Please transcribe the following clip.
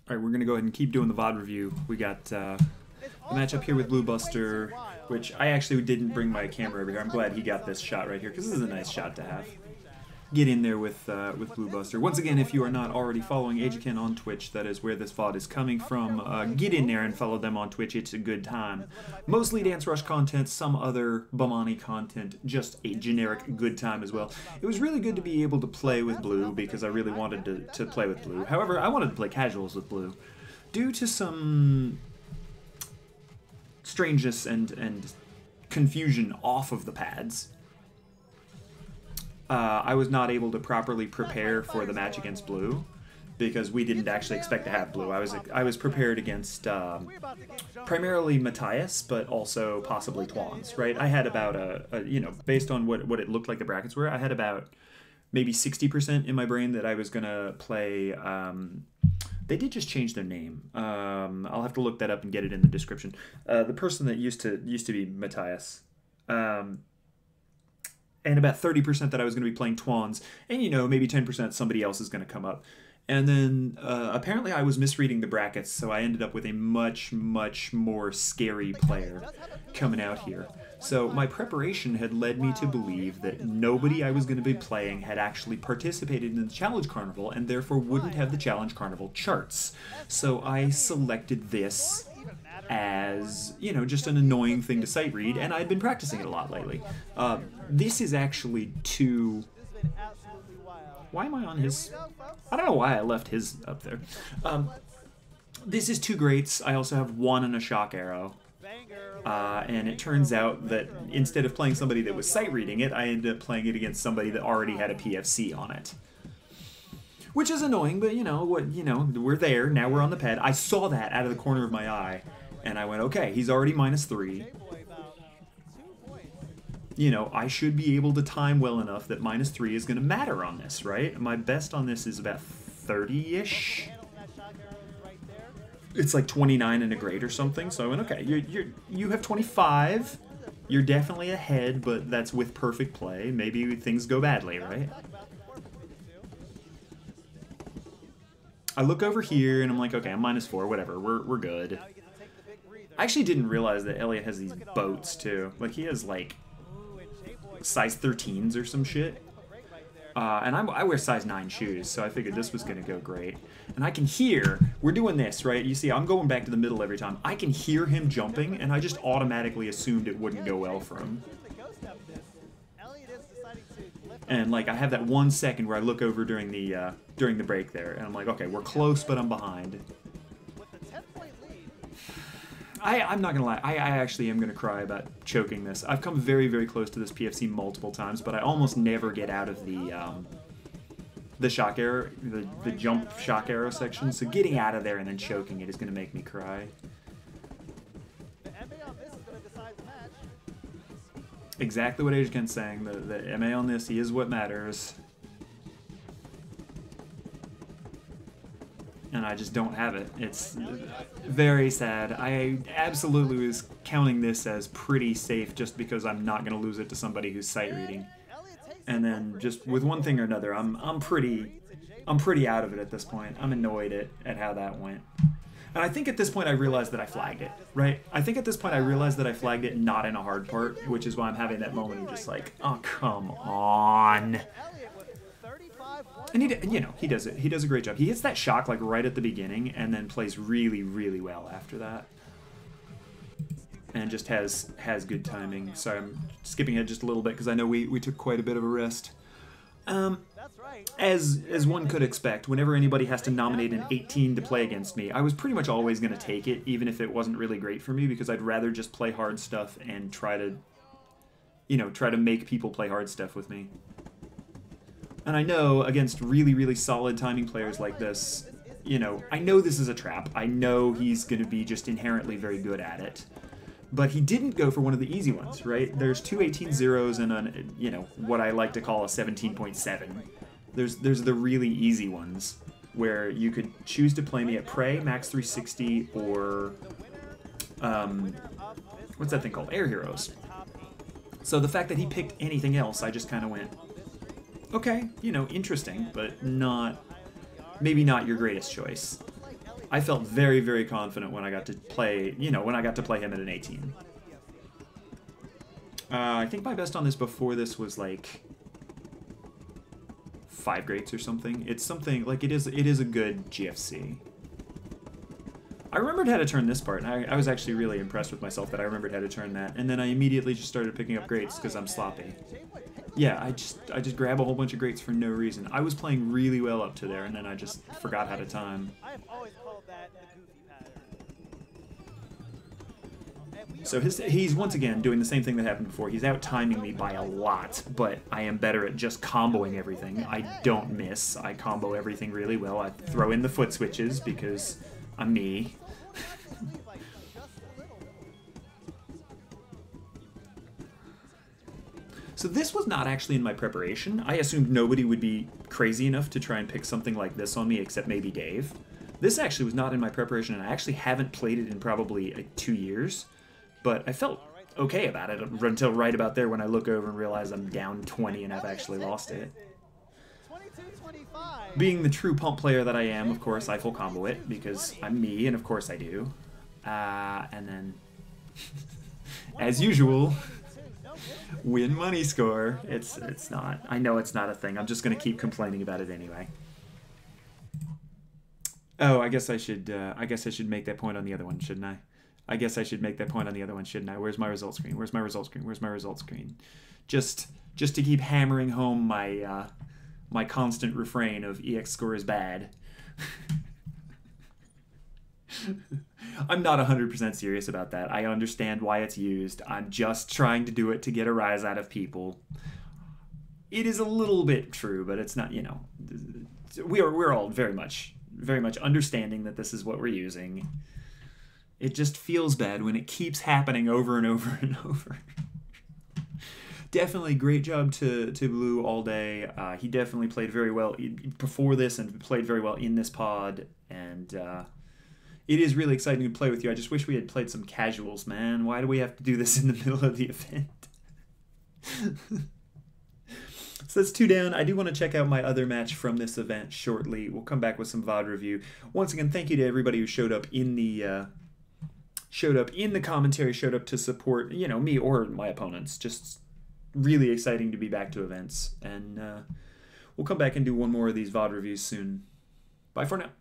Alright, we're going to go ahead and keep doing the VOD review. We got the matchup here with BlueBuster, which I actually didn't bring my camera over here. I'm glad he got this shot right here, because this is a nice shot to have. Get in there with BlueBuster. Once again, if you are not already following Ajakin on Twitch, that is where this VOD is coming from, get in there and follow them on Twitch. It's a good time. Mostly Dance Rush content, some other Bamani content, just a generic good time as well. It was really good to be able to play with Blue, because I really wanted to play with Blue. However, I wanted to play casuals with Blue. Due to some strangeness and confusion off of the pads, I was not able to properly prepare for the match against Blue because we didn't actually expect to have Blue. I was prepared against primarily Matthias, but also possibly Twans, right? I had about you know, based on what it looked like the brackets were, I had about maybe 60% in my brain that I was gonna play. They did just change their name. I'll have to look that up and get it in the description. The person that used to be Matthias. And about 30% that I was going to be playing Twans, and, you know, maybe 10% somebody else is going to come up. And then apparently I was misreading the brackets, so I ended up with a much, much more scary player coming out here. So my preparation had led me to believe that nobody I was going to be playing had actually participated in the Challenge Carnival, and therefore wouldn't have the Challenge Carnival charts. So I selected this as, you know, just an annoying thing to sight read, and I'd been practicing it a lot lately. This is actually too... Why am I on his... I don't know why I left his up there. This is two greats. I also have one and a shock arrow. And it turns out that instead of playing somebody that was sight reading it, I ended up playing it against somebody that already had a PFC on it. Which is annoying, but you know, we're there, now we're on the pad. I saw that out of the corner of my eye, and I went, okay, he's already -3. You know, I should be able to time well enough that -3 is going to matter on this, right? My best on this is about 30-ish. It's like 29 and a grade or something, so I went, okay, you have 25. You're definitely ahead, but that's with perfect play. Maybe things go badly, right? I look over here and I'm like, okay, I'm -4, whatever, we're good. I actually didn't realize that Elliot has these boats too. Like, he has like size 13s or some shit. And I wear size 9 shoes, so I figured this was gonna go great. And I can hear, we're doing this, right? You see, I'm going back to the middle every time. I can hear him jumping, and I just automatically assumed it wouldn't go well for him. And like, I have that 1 second where I look over during the break there, and I'm like, okay, we're close, but I'm behind. I'm not gonna lie, I actually am gonna cry about choking this. I've come very, very close to this PFC multiple times, but I almost never get out of the shock arrow, the jump shock arrow section. So getting out of there and then choking it is gonna make me cry. Exactly what Ajakin's saying. The MA on this, he is what matters. And I just don't have it. It's very sad. I absolutely was counting this as pretty safe just because I'm not going to lose it to somebody who's sight reading. And then just with one thing or another, I'm pretty out of it at this point. I'm annoyed at how that went. And I think at this point I realized that I flagged it, right? I think at this point I realized that I flagged it not in a hard part, which is why I'm having that moment of just like, oh, come on. And he does it. He does a great job. He hits that shock like right at the beginning and then plays really, really well after that. And just has good timing. Sorry, I'm skipping ahead just a little bit because I know we took quite a bit of a rest. As one could expect, whenever anybody has to nominate an 18 to play against me, I was pretty much always going to take it, even if it wasn't really great for me, because I'd rather just play hard stuff and try to, you know, try to make people play hard stuff with me. And I know against really, really solid timing players like this, you know, I know this is a trap. I know he's going to be just inherently very good at it. But he didn't go for one of the easy ones, right? There's two 18-0s and a, you know, what I like to call a 17.7. There's the really easy ones where you could choose to play me at Prey, Max 360, or what's that thing called? Air Heroes. So the fact that he picked anything else, I just kind of went, okay, you know, interesting, but maybe not your greatest choice. I felt very, very confident when I got to play, you know, when I got to play him at an 18. I think my best on this before this was like 5 greats or something. It's something like it is a good GFC. I remembered how to turn this part, and I was actually really impressed with myself that I remembered how to turn that, and then I immediately just started picking up greats because I'm sloppy. Yeah, I just grab a whole bunch of greats for no reason. I was playing really well up to there, and then I just forgot how to time. I've always called that the goofy pattern. So he's once again doing the same thing that happened before. He's out-timing me by a lot, but I am better at just comboing everything. I don't miss. I combo everything really well. I throw in the foot switches because I'm me. So this was not actually in my preparation. I assumed nobody would be crazy enough to try and pick something like this on me except maybe Dave. This actually was not in my preparation, and I actually haven't played it in probably 2 years. But I felt okay about it until right about there when I look over and realize I'm down 20 and I've actually lost it. Being the true pump player that I am, of course, I full combo it because I'm me, and of course I do. And then, as usual, win money score. It's not. I know it's not a thing. I'm just gonna keep complaining about it anyway. Oh, I guess I should make that point on the other one, shouldn't I? I guess I should make that point on the other one, shouldn't I? Where's my result screen? Where's my result screen? Where's my result screen? Just to keep hammering home my my constant refrain of EX score is bad. I'm not 100% serious about that. I understand why it's used. I'm just trying to do it to get a rise out of people. It is a little bit true, but it's not, you know, we're all very much understanding that this is what we're using. It just feels bad when it keeps happening over and over and over. Definitely great job to Blue all day. He definitely played very well before this and played very well in this pod. And it is really exciting to play with you. I just wish we had played some casuals, man. Why do we have to do this in the middle of the event? So that's 2 down. I do want to check out my other match from this event shortly. We'll come back with some VOD review. Once again, thank you to everybody who showed up in the commentary, showed up to support, you know, me or my opponents. Just really exciting to be back to events. And we'll come back and do one more of these VOD reviews soon. Bye for now.